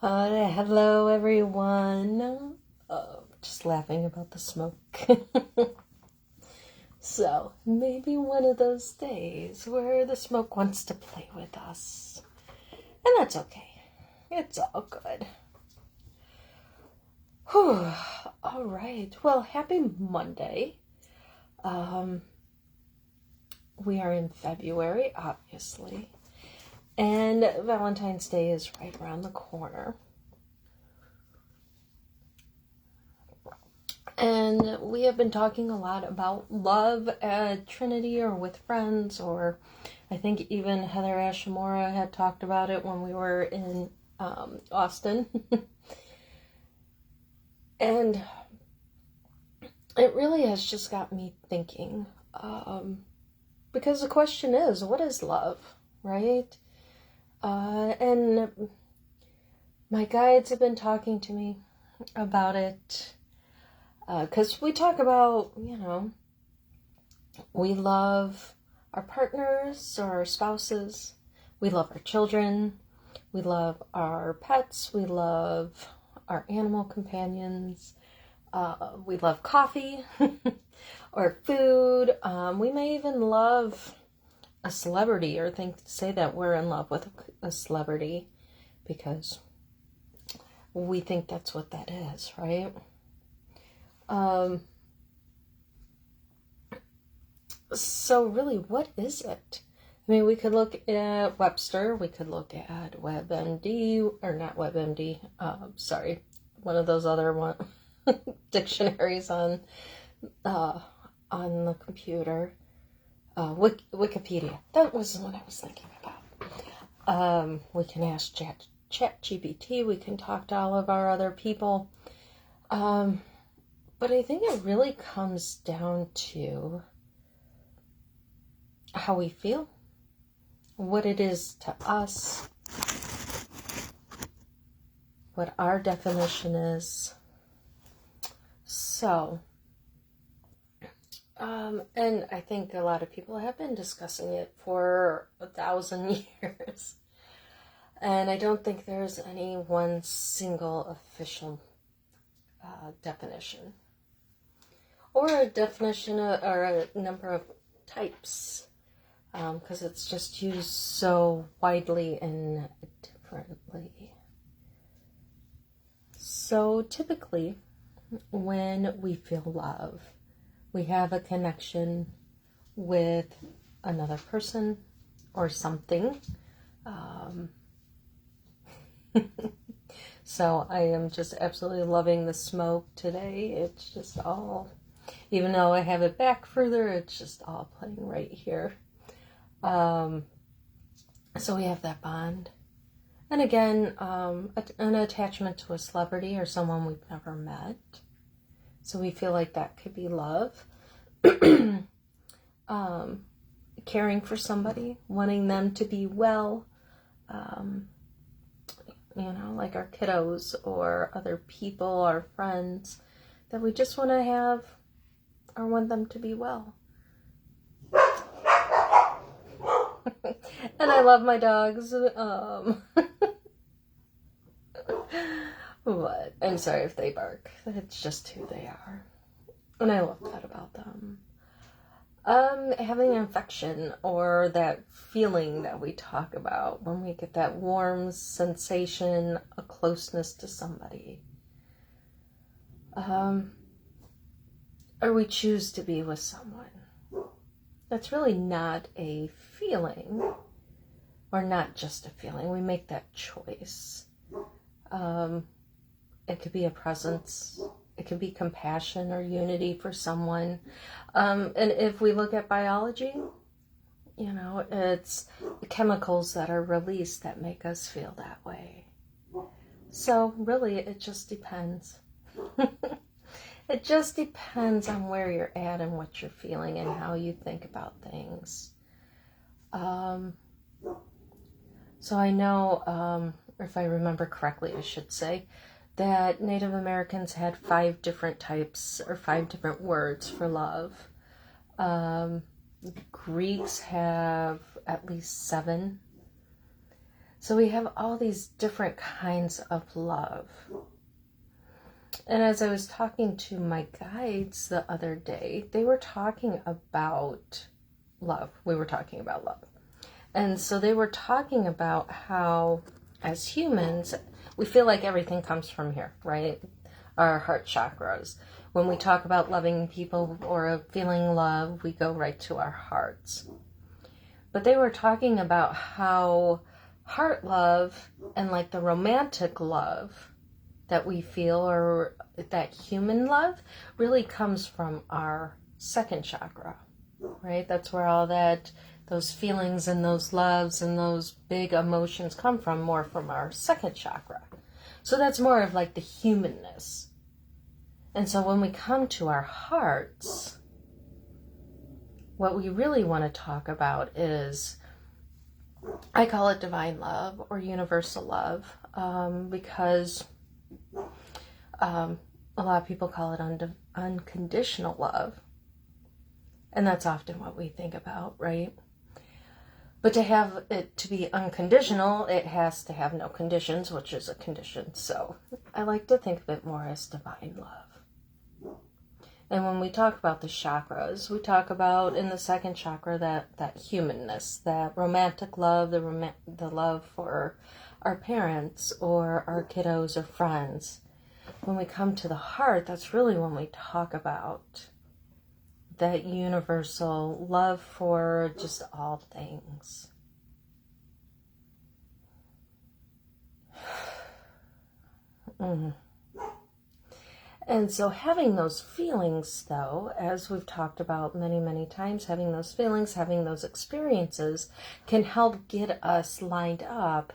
Hello everyone. Just laughing about the smoke. So, maybe one of those days where the smoke wants to play with us. And that's okay. It's all good. Whew. All right. Well, happy Monday. We are in February, obviously. And Valentine's Day is right around the corner. And we have been talking a lot about love at Trinity or with friends, or I think even Heather Ashimura had talked about it when we were in Austin. And it really has just got me thinking, because the question is, what is love, right? And my guides have been talking to me about it. Because we talk about, we love our partners or our spouses, we love our children, we love our pets, we love our animal companions, we love coffee or food. We may even love a celebrity or say that we're in love with a celebrity because we think that's what that is, right? So really, what is it? I mean, we could look at Webster, we could look at WebMD, or not WebMD, sorry, one of those other dictionaries on the computer, Wikipedia. That was the one I was thinking about. We can ask ChatGPT, we can talk to all of our other people. But I think it really comes down to how we feel, what it is to us, what our definition is. So, and I think a lot of people have been discussing it for 1,000 years. And I don't think there's any one single official definition. Or a definition or a number of types, because it's just used so widely and differently. So typically, when we feel love, we have a connection with another person or something. So I am just absolutely loving the smoke today. It's just all, even though I have it back further, it's just all playing right here. So we have that bond. And again, an attachment to a celebrity or someone we've never met. So we feel like that could be love. Caring for somebody, wanting them to be well. Like our kiddos or other people, our friends, that we just want to have or want them to be well. And I love my dogs. But I'm sorry if they bark. It's just who they are. And I love that about them. Having an affection or that feeling that we talk about when we get that warm sensation, a closeness to somebody. Or we choose to be with someone. That's really not a feeling, or not just a feeling. We make that choice. It could be a presence. It could be compassion or unity for someone. And if we look at biology, it's the chemicals that are released that make us feel that way. So really, it just depends. It just depends on where you're at and what you're feeling and how you think about things. So I know, if I remember correctly, I should say, that Native Americans had 5 different types or 5 different words for love. Greeks have at least 7. So we have all these different kinds of love. And as I was talking to my guides the other day, they were talking about love. We were talking about love. And so they were talking about how, as humans, we feel like everything comes from here, right? Our heart chakras. When we talk about loving people or feeling love, we go right to our hearts. But they were talking about how heart love and like the romantic love that we feel, or that human love, really comes from our second chakra, right? That's where all those feelings and those loves and those big emotions come from, more from our second chakra. So that's more of like the humanness. And so when we come to our hearts, what we really want to talk about is, I call it divine love or universal love, because a lot of people call it unconditional love. And that's often what we think about, right? But to have it to be unconditional, it has to have no conditions, which is a condition. So I like to think of it more as divine love. And when we talk about the chakras, we talk about in the second chakra that humanness, that romantic love, the love for our parents or our kiddos or friends. When we come to the heart, that's really when we talk about that universal love for just all things. And so having those feelings, though, as we've talked about many, many times, having those feelings, having those experiences can help get us lined up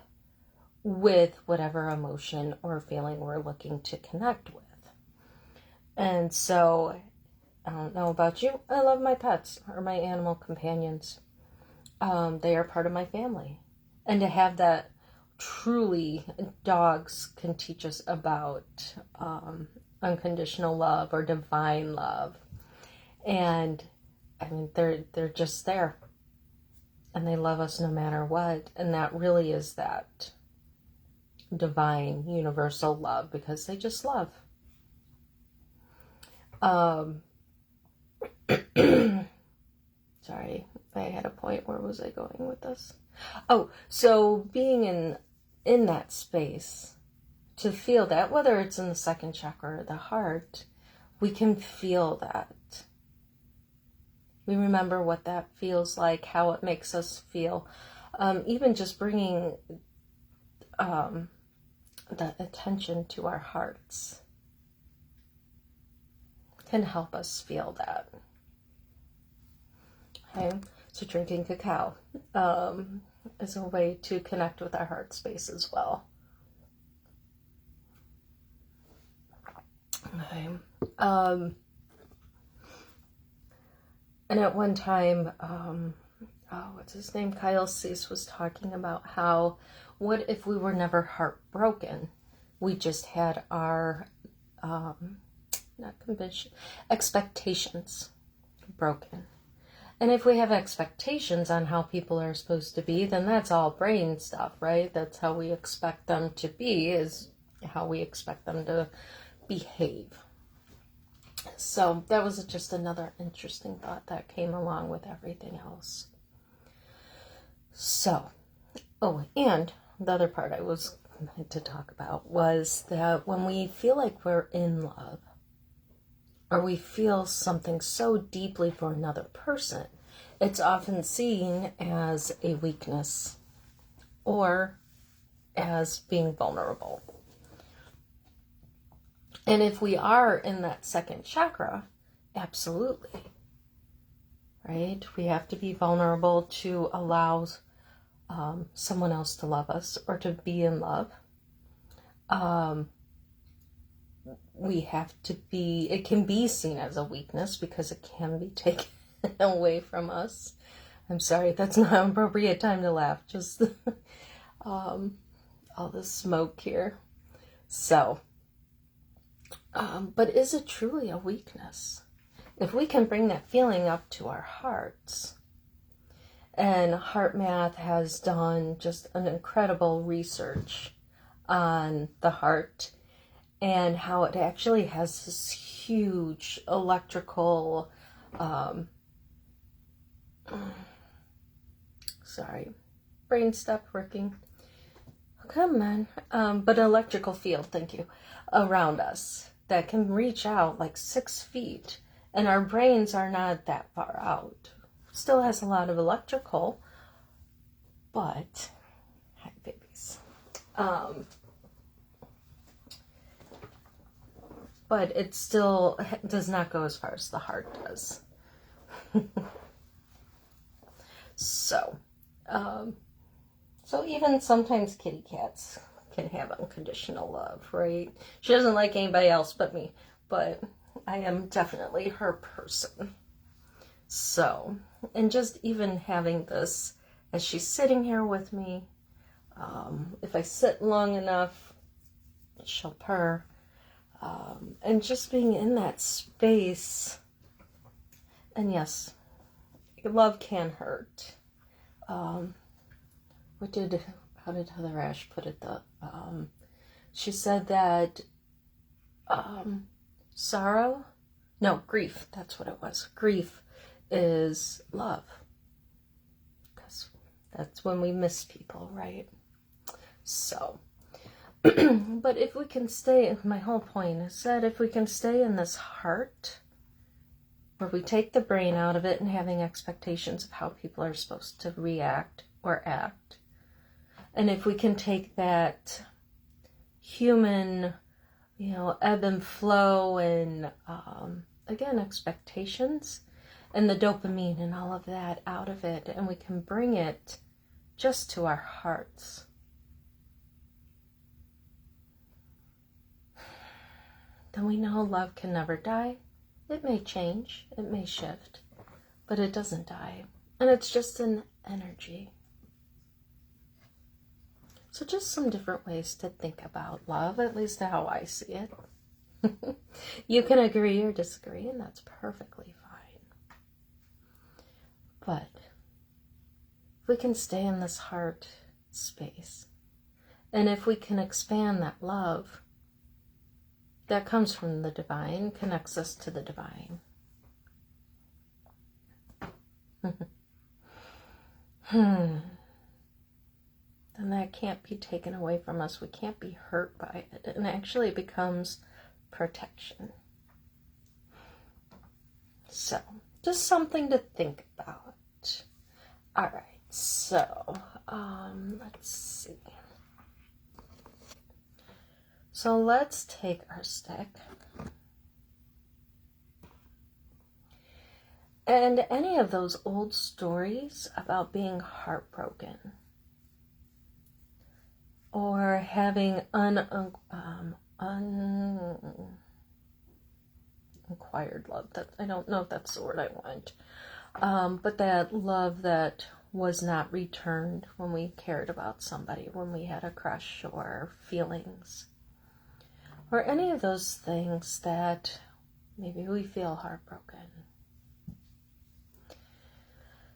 with whatever emotion or feeling we're looking to connect with. And so, I don't know about you, I love my pets or my animal companions. They are part of my family. And to have that, truly, dogs can teach us about unconditional love or divine love. And I mean, they're just there. And they love us no matter what. And that really is that divine, universal love, because they just love. Sorry, I had a point. Where was I going with this? Oh, so being in that space, to feel that, whether it's in the second chakra or the heart, we can feel that. We remember what that feels like, how it makes us feel. Even just bringing the attention to our hearts can help us feel that. Okay, so drinking cacao is a way to connect with our heart space as well. Okay. And at one time, what's his name? Kyle Cease was talking about how, what if we were never heartbroken? We just had our, expectations broken. And if we have expectations on how people are supposed to be, then that's all brain stuff, right? That's how we expect them to be, is how we expect them to behave. So that was just another interesting thought that came along with everything else. So, and the other part I was meant to talk about was that when we feel like we're in love, or we feel something so deeply for another person, it's often seen as a weakness or as being vulnerable. And if we are in that second chakra, absolutely, right? We have to be vulnerable to allow someone else to love us or to be in love. We have to be, it can be seen as a weakness because it can be taken away from us. I'm sorry, that's not an appropriate time to laugh. Just all the smoke here. So, but is it truly a weakness? If we can bring that feeling up to our hearts And HeartMath has done just an incredible research on the heart and how it actually has this huge electrical, brain stopped working. Come on. But electrical field, thank you, around us that can reach out like 6 feet. And our brains are not that far out. Still has a lot of electrical, but, hi babies. But it still does not go as far as the heart does. So even sometimes kitty cats can have unconditional love, right? She doesn't like anybody else but me, but I am definitely her person. So, and just even having this as she's sitting here with me, if I sit long enough, she'll purr, and just being in that space. And yes, love can hurt. How did Heather Ash put it? She said that grief, that's what it was. Grief is love. Because that's when we miss people, right? So, but if we can stay, my whole point is that if we can stay in this heart, where we take the brain out of it and having expectations of how people are supposed to react or act, and if we can take that human, ebb and flow and, again, expectations and the dopamine and all of that out of it, and we can bring it just to our hearts. Then we know love can never die. It may change, it may shift, but it doesn't die. And it's just an energy. So just some different ways to think about love, at least how I see it. You can agree or disagree, and that's perfectly fine. But if we can stay in this heart space, and if we can expand that love that comes from the divine, connects us to the divine. Then that can't be taken away from us. We can't be hurt by it. And actually it becomes protection. So, just something to think about. All right, so let's see. So let's take our stick. And any of those old stories about being heartbroken or having unacquired love, that I don't know if that's the word I want, but that love that was not returned when we cared about somebody, when we had a crush or feelings, or any of those things that maybe we feel heartbroken.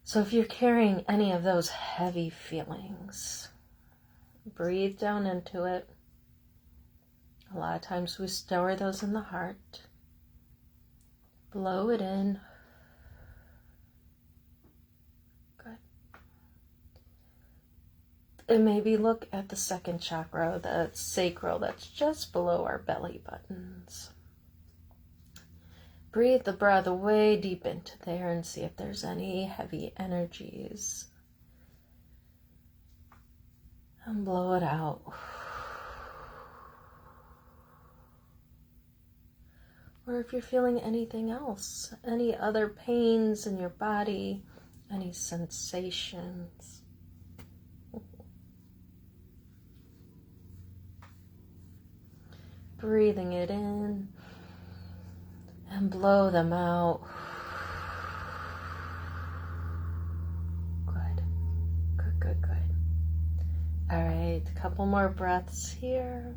So if you're carrying any of those heavy feelings, breathe down into it. A lot of times we store those in the heart. Blow it in. Good. And maybe look at the second chakra, the sacral, that's just below our belly buttons. Breathe the breath way deep into there and see if there's any heavy energies. And blow it out. Or if you're feeling anything else, any other pains in your body, any sensations. Breathing it in and blow them out. Good. Good, good, good. All right, a couple more breaths here.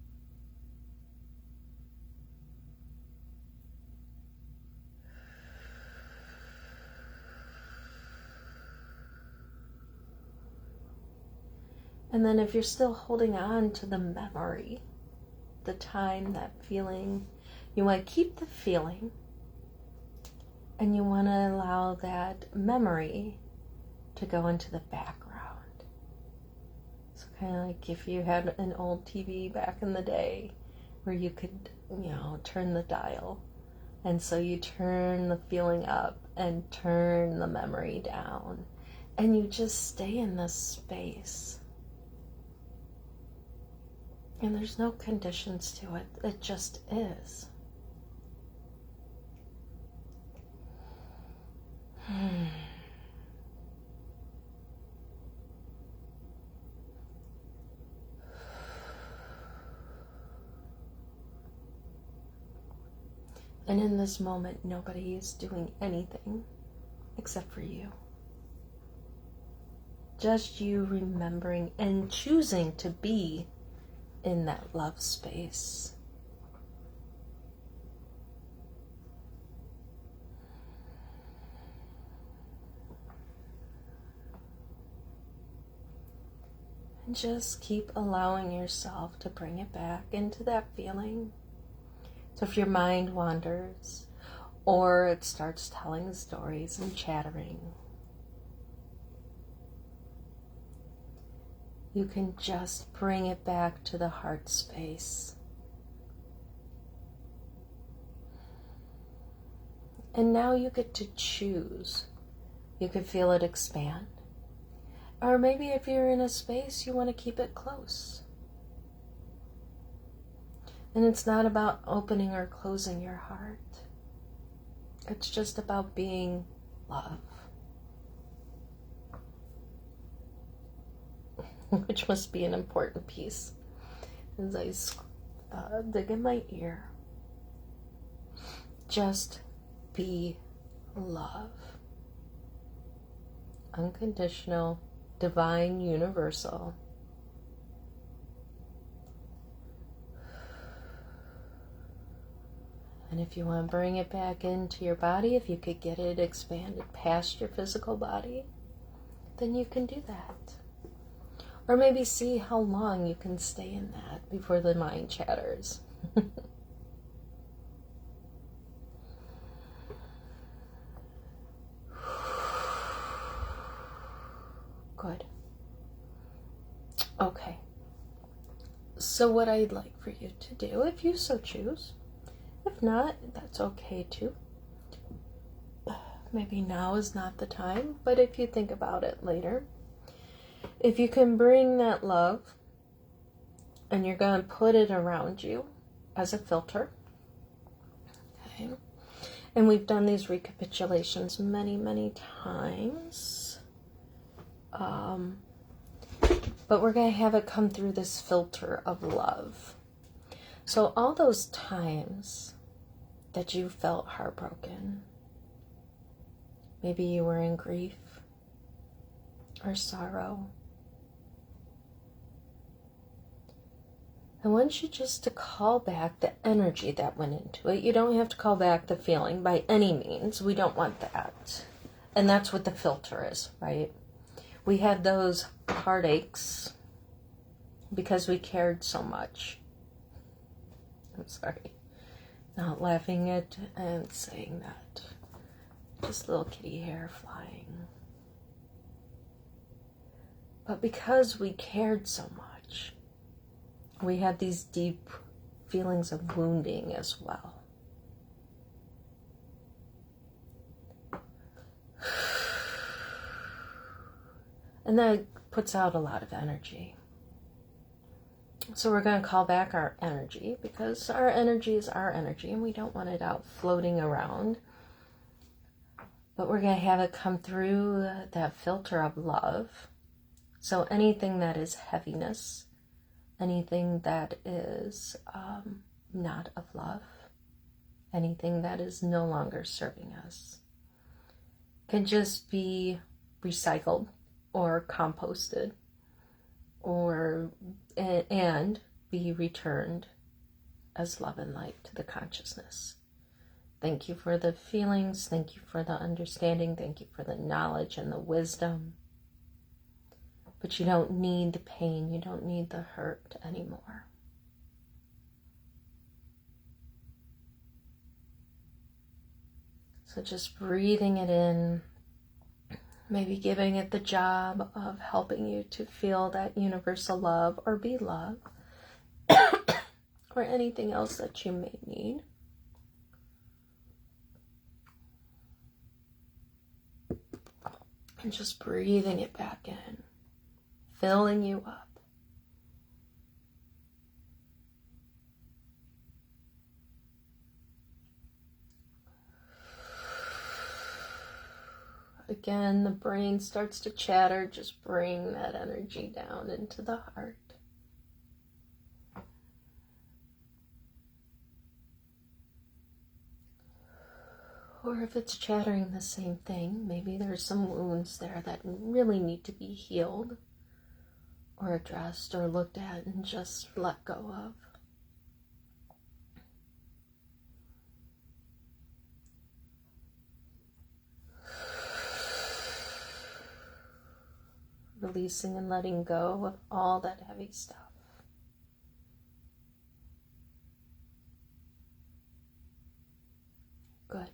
And then if you're still holding on to the memory, the time, that feeling, you want to keep the feeling, and you want to allow that memory to go into the background. So kind of like if you had an old TV back in the day where you could, turn the dial. And so you turn the feeling up and turn the memory down. And you just stay in this space. And there's no conditions to it. It just is. And in this moment, nobody is doing anything except for you. Just you remembering and choosing to be in that love space. And just keep allowing yourself to bring it back into that feeling. So if your mind wanders, or it starts telling stories and chattering, you can just bring it back to the heart space. And now you get to choose. You can feel it expand. Or maybe if you're in a space, you want to keep it close. And it's not about opening or closing your heart. It's just about being love. Which must be an important piece. As I dig in my ear. Just be love. Unconditional, divine, universal. And if you want to bring it back into your body, if you could get it expanded past your physical body, then you can do that. Or maybe see how long you can stay in that before the mind chatters. Good. Okay. So what I'd like for you to do, if you so choose, if not, that's okay too. Maybe now is not the time, but if you think about it later, if you can bring that love and you're going to put it around you as a filter, okay? And we've done these recapitulations many, many times. But we're going to have it come through this filter of love. So all those times that you felt heartbroken, maybe you were in grief or sorrow, I want you just to call back the energy that went into it. You don't have to call back the feeling by any means. We don't want that. And that's what the filter is, right? We had those heartaches because we cared so much. I'm sorry. Not laughing at and saying that. Just little kitty hair flying. But because we cared so much, we had these deep feelings of wounding as well. And that puts out a lot of energy. So we're going to call back our energy because our energy is our energy and we don't want it out floating around. But we're going to have it come through that filter of love. So anything that is heaviness, anything that is not of love, anything that is no longer serving us, can just be recycled or composted and be returned as love and light to the consciousness. Thank you for the feelings. Thank you for the understanding. Thank you for the knowledge and the wisdom. but you don't need the pain, you don't need the hurt anymore. So just breathing it in, maybe giving it the job of helping you to feel that universal love or be loved, or anything else that you may need. And just breathing it back in, filling you up. Again, the brain starts to chatter, just bring that energy down into the heart. Or if it's chattering the same thing, maybe there's some wounds there that really need to be healed or addressed or looked at and just let go of. Releasing and letting go of all that heavy stuff. Good.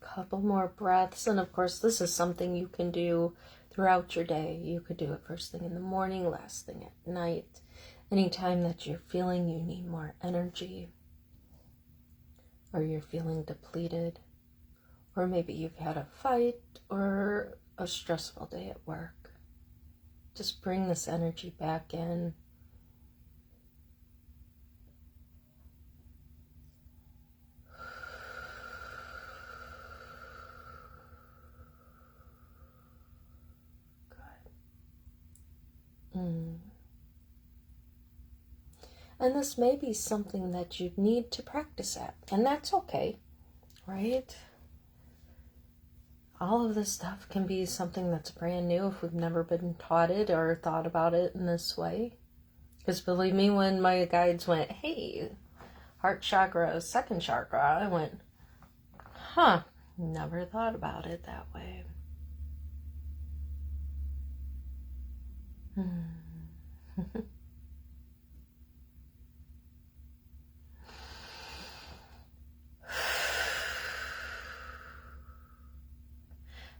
Couple more breaths, and of course this is something you can do throughout your day. You could do it first thing in the morning, last thing at night, anytime that you're feeling you need more energy, or you're feeling depleted, or maybe you've had a fight or a stressful day at work. Just bring this energy back in. And this may be something that you need to practice at, and that's okay, right? All of this stuff can be something that's brand new if we've never been taught it or thought about it in this way. Because believe me, when my guides went, hey, heart chakra, second chakra, I went, never thought about it that way.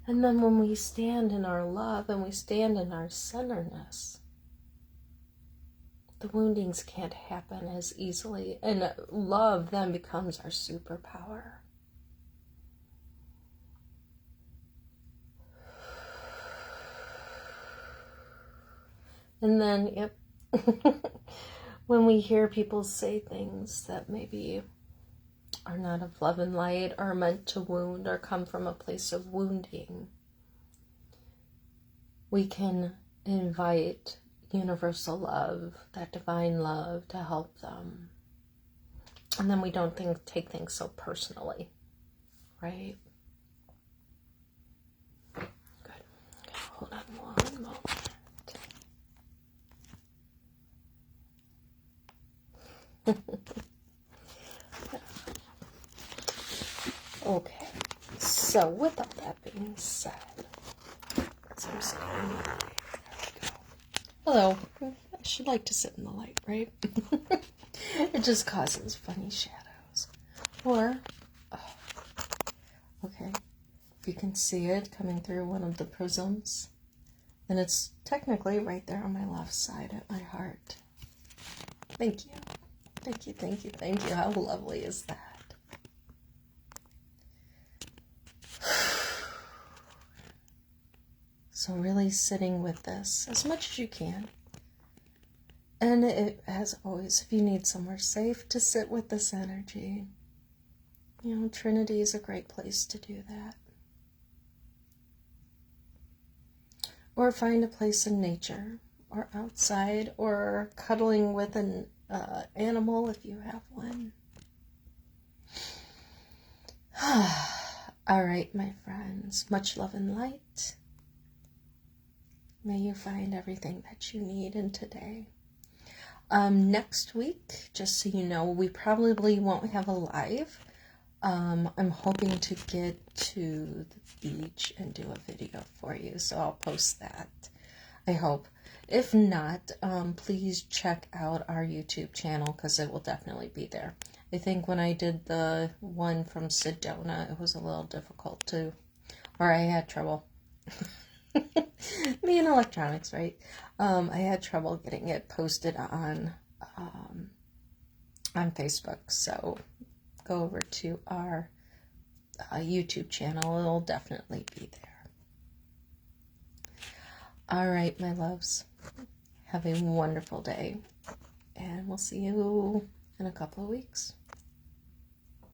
And then when we stand in our love and we stand in our centeredness, the woundings can't happen as easily. And love then becomes our superpower. And then, when we hear people say things that maybe are not of love and light, or meant to wound, or come from a place of wounding, we can invite universal love, that divine love, to help them. And then we don't take things so personally, right? Good. Okay, hold on one moment. Okay, so with all that being said, I'm sitting in the light. There we go. Hello. I should like to sit in the light, right? It just causes funny shadows. Or, okay, if you can see it coming through one of the prisms, and it's technically right there on my left side at my heart. Thank you. Thank you, thank you, thank you. How lovely is that? So really sitting with this as much as you can. And as always, if you need somewhere safe to sit with this energy, Trinity is a great place to do that. Or find a place in nature, or outside, or cuddling with an animal if you have one. All right, my friends, much love and light. May you find everything that you need in today. Next week, just so you know, we probably won't have a live. I'm hoping to get to the beach and do a video for you, so I'll post that, I hope. If not, please check out our YouTube channel because it will definitely be there. I think when I did the one from Sedona, it was a little difficult too, or I had trouble. Me and electronics, right? I had trouble getting it posted on Facebook, so go over to our YouTube channel. It'll definitely be there. All right, my loves. Have a wonderful day, and we'll see you in a couple of weeks.